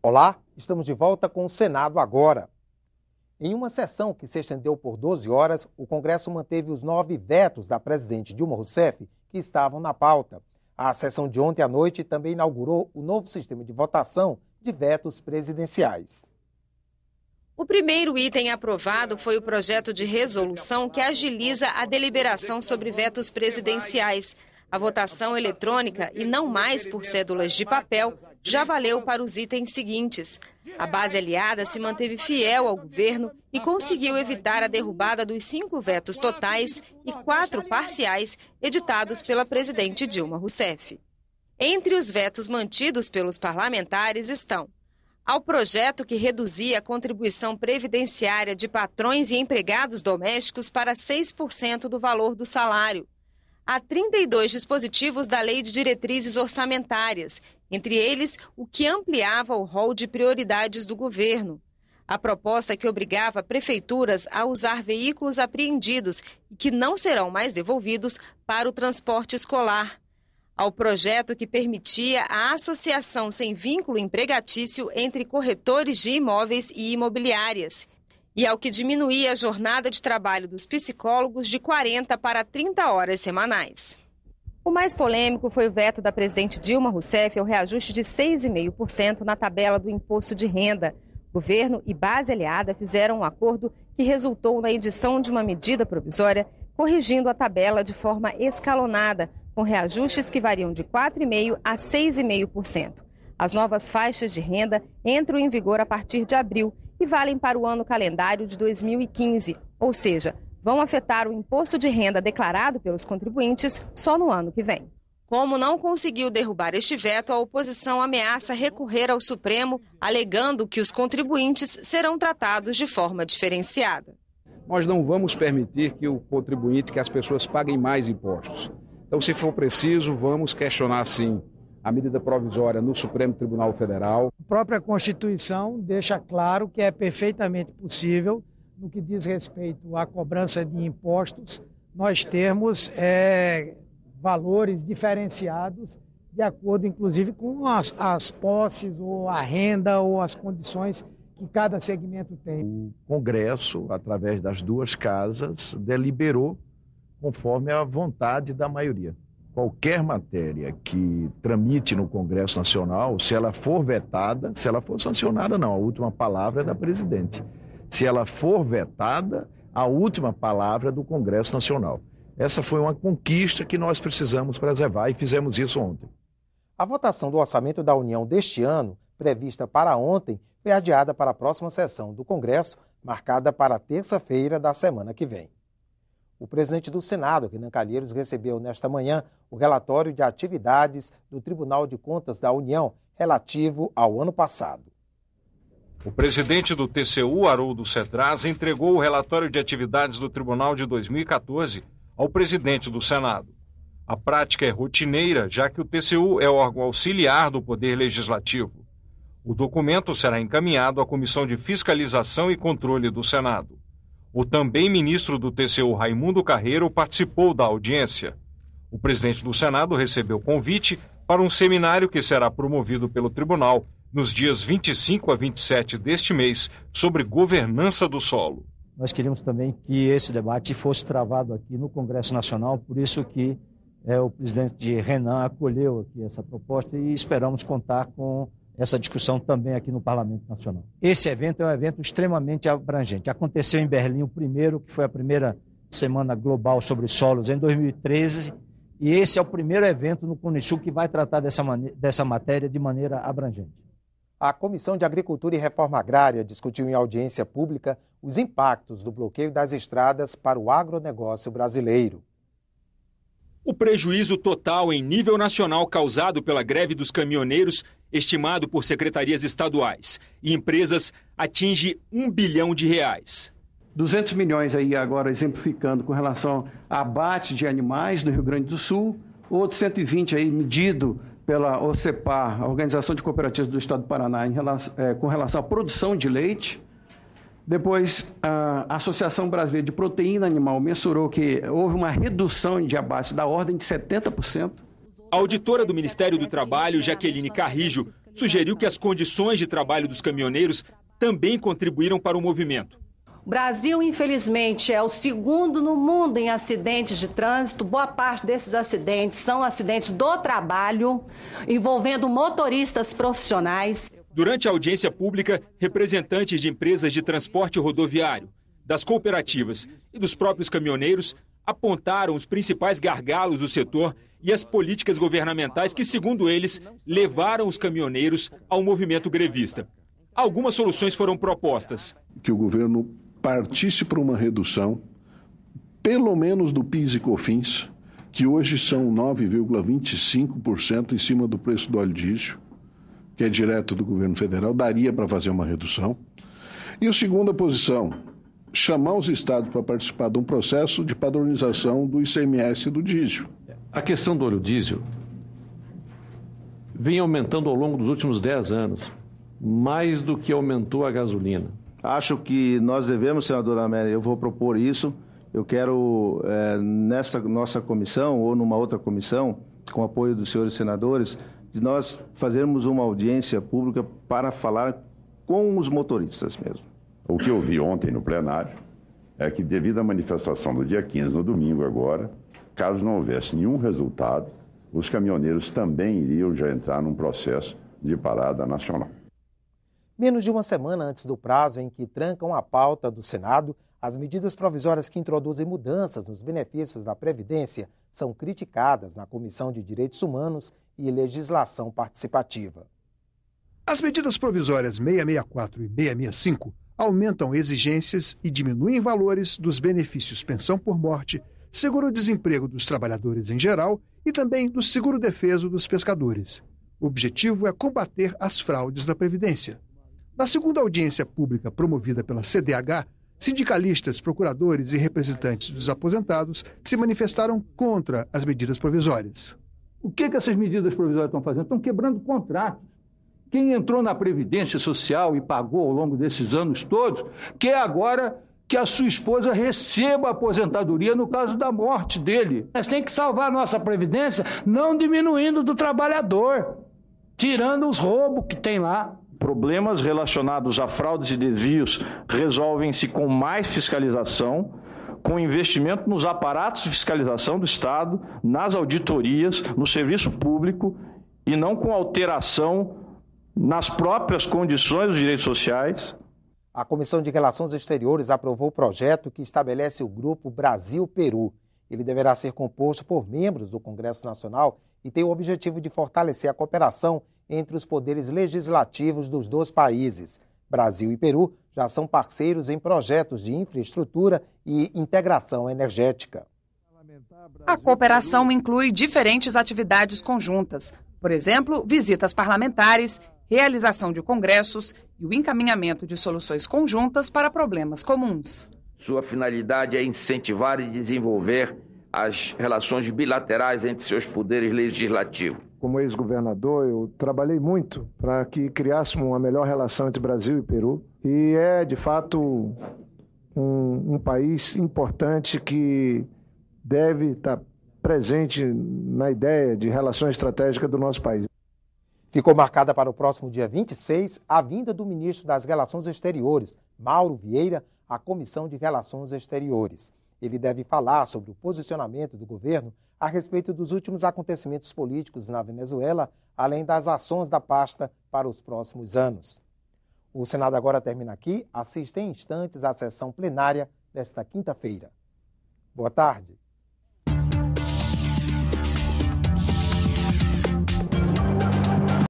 Olá, estamos de volta com o Senado agora. Em uma sessão que se estendeu por 12 horas, o Congresso manteve os 9 vetos da presidente Dilma Rousseff que estavam na pauta. A sessão de ontem à noite também inaugurou o novo sistema de votação de vetos presidenciais. O primeiro item aprovado foi o projeto de resolução que agiliza a deliberação sobre vetos presidenciais. A votação eletrônica, e não mais por cédulas de papel, já valeu para os itens seguintes. A base aliada se manteve fiel ao governo e conseguiu evitar a derrubada dos 5 vetos totais e 4 parciais editados pela presidente Dilma Rousseff. Entre os vetos mantidos pelos parlamentares estão: ao projeto que reduzia a contribuição previdenciária de patrões e empregados domésticos para 6% do valor do salário. Há 32 dispositivos da Lei de Diretrizes Orçamentárias, entre eles o que ampliava o rol de prioridades do governo. A proposta que obrigava prefeituras a usar veículos apreendidos e que não serão mais devolvidos para o transporte escolar. Ao projeto que permitia a associação sem vínculo empregatício entre corretores de imóveis e imobiliárias. E ao que diminuía a jornada de trabalho dos psicólogos de 40 para 30 horas semanais. O mais polêmico foi o veto da presidente Dilma Rousseff ao reajuste de 6,5% na tabela do imposto de renda. Governo e base aliada fizeram um acordo que resultou na edição de uma medida provisória corrigindo a tabela de forma escalonada, com reajustes que variam de 4,5% a 6,5%. As novas faixas de renda entram em vigor a partir de abril e valem para o ano calendário de 2015, ou seja, vão afetar o imposto de renda declarado pelos contribuintes só no ano que vem. Como não conseguiu derrubar este veto, a oposição ameaça recorrer ao Supremo, alegando que os contribuintes serão tratados de forma diferenciada. Nós não vamos permitir que o contribuinte, que as pessoas paguem mais impostos. Então, se for preciso, vamos questionar, sim, a medida provisória no Supremo Tribunal Federal. A própria Constituição deixa claro que é perfeitamente possível, no que diz respeito à cobrança de impostos, nós termos valores diferenciados de acordo, inclusive, com as posses, ou a renda, ou as condições que cada segmento tem. O Congresso, através das 2 casas, deliberou conforme a vontade da maioria. Qualquer matéria que tramite no Congresso Nacional, se ela for vetada, se ela for sancionada, não, a última palavra é da presidente. Se ela for vetada, a última palavra é do Congresso Nacional. Essa foi uma conquista que nós precisamos preservar e fizemos isso ontem. A votação do orçamento da União deste ano, prevista para ontem, foi adiada para a próxima sessão do Congresso, marcada para terça-feira da semana que vem. O presidente do Senado, Renan Calheiros, recebeu nesta manhã o relatório de atividades do Tribunal de Contas da União relativo ao ano passado. O presidente do TCU, Haroldo Cedras, entregou o relatório de atividades do Tribunal de 2014 ao presidente do Senado. A prática é rotineira, já que o TCU é órgão auxiliar do Poder Legislativo. O documento será encaminhado à Comissão de Fiscalização e Controle do Senado. O também ministro do TCU, Raimundo Carreiro, participou da audiência. O presidente do Senado recebeu convite para um seminário que será promovido pelo tribunal nos dias 25 a 27 deste mês sobre governança do solo. Nós queríamos também que esse debate fosse travado aqui no Congresso Nacional, por isso que o presidente Renan acolheu aqui essa proposta e esperamos contar com essa discussão também aqui no Parlamento Nacional. Esse evento é um evento extremamente abrangente. Aconteceu em Berlim o primeiro, que foi a primeira Semana Global sobre Solos, em 2013, e esse é o primeiro evento no CONISUL que vai tratar dessa matéria de maneira abrangente. A Comissão de Agricultura e Reforma Agrária discutiu em audiência pública os impactos do bloqueio das estradas para o agronegócio brasileiro. O prejuízo total em nível nacional causado pela greve dos caminhoneiros, estimado por secretarias estaduais e empresas, atinge R$1 bilhão. 200 milhões aí agora exemplificando com relação a abate de animais no Rio Grande do Sul, outro 120 aí medido pela OCEPAR, a Organização de Cooperativas do Estado do Paraná, com relação à produção de leite. Depois, a Associação Brasileira de Proteína Animal mensurou que houve uma redução de abate da ordem de 70%. A auditora do Ministério do Trabalho, Jaqueline Carrijo, sugeriu que as condições de trabalho dos caminhoneiros também contribuíram para o movimento. O Brasil, infelizmente, é o segundo no mundo em acidentes de trânsito. Boa parte desses acidentes são acidentes do trabalho, envolvendo motoristas profissionais. Durante a audiência pública, representantes de empresas de transporte rodoviário, das cooperativas e dos próprios caminhoneiros apontaram os principais gargalos do setor e as políticas governamentais que, segundo eles, levaram os caminhoneiros ao movimento grevista. Algumas soluções foram propostas. Que o governo partisse para uma redução, pelo menos do PIS e COFINS, que hoje são 9,25% em cima do preço do óleo diesel, que é direto do governo federal, daria para fazer uma redução. E a segunda posição, chamar os estados para participar de um processo de padronização do ICMS do diesel. A questão do óleo diesel vem aumentando ao longo dos últimos 10 anos, mais do que aumentou a gasolina. Acho que nós devemos, senadora Amélia, eu vou propor isso. Eu quero, nessa nossa comissão ou numa outra comissão, com apoio dos senhores senadores, de nós fazermos uma audiência pública para falar com os motoristas mesmo. O que eu vi ontem no plenário é que, devido à manifestação do dia 15, no domingo agora, caso não houvesse nenhum resultado, os caminhoneiros também iriam já entrar num processo de parada nacional. Menos de uma semana antes do prazo em que trancam a pauta do Senado, as medidas provisórias que introduzem mudanças nos benefícios da Previdência são criticadas na Comissão de Direitos Humanos e Legislação Participativa. As medidas provisórias 664 e 665 aumentam exigências e diminuem valores dos benefícios pensão por morte, seguro-desemprego dos trabalhadores em geral e também do seguro-defeso dos pescadores. O objetivo é combater as fraudes da Previdência. Na segunda audiência pública promovida pela CDH, sindicalistas, procuradores e representantes dos aposentados se manifestaram contra as medidas provisórias. O que essas medidas provisórias estão fazendo? Estão quebrando contratos. Quem entrou na Previdência Social e pagou ao longo desses anos todos, quer agora que a sua esposa receba a aposentadoria no caso da morte dele. Nós temos que salvar a nossa Previdência não diminuindo do trabalhador, tirando os roubos que tem lá. Problemas relacionados a fraudes e desvios resolvem-se com mais fiscalização, com investimento nos aparatos de fiscalização do Estado, nas auditorias, no serviço público e não com alteração nas próprias condições dos direitos sociais. A Comissão de Relações Exteriores aprovou o projeto que estabelece o Grupo Brasil-Peru. Ele deverá ser composto por membros do Congresso Nacional e tem o objetivo de fortalecer a cooperação entre os poderes legislativos dos dois países. Brasil e Peru já são parceiros em projetos de infraestrutura e integração energética. A cooperação inclui diferentes atividades conjuntas, por exemplo, visitas parlamentares, realização de congressos e o encaminhamento de soluções conjuntas para problemas comuns. Sua finalidade é incentivar e desenvolver as relações bilaterais entre seus poderes legislativos. Como ex-governador, eu trabalhei muito para que criássemos uma melhor relação entre Brasil e Peru. E é, de fato, um país importante que deve estar presente na ideia de relação estratégica do nosso país. Ficou marcada para o próximo dia 26 a vinda do ministro das Relações Exteriores, Mauro Vieira, à Comissão de Relações Exteriores. Ele deve falar sobre o posicionamento do governo a respeito dos últimos acontecimentos políticos na Venezuela, além das ações da pasta para os próximos anos. O Senado agora termina aqui. Assista em instantes à sessão plenária desta quinta-feira. Boa tarde.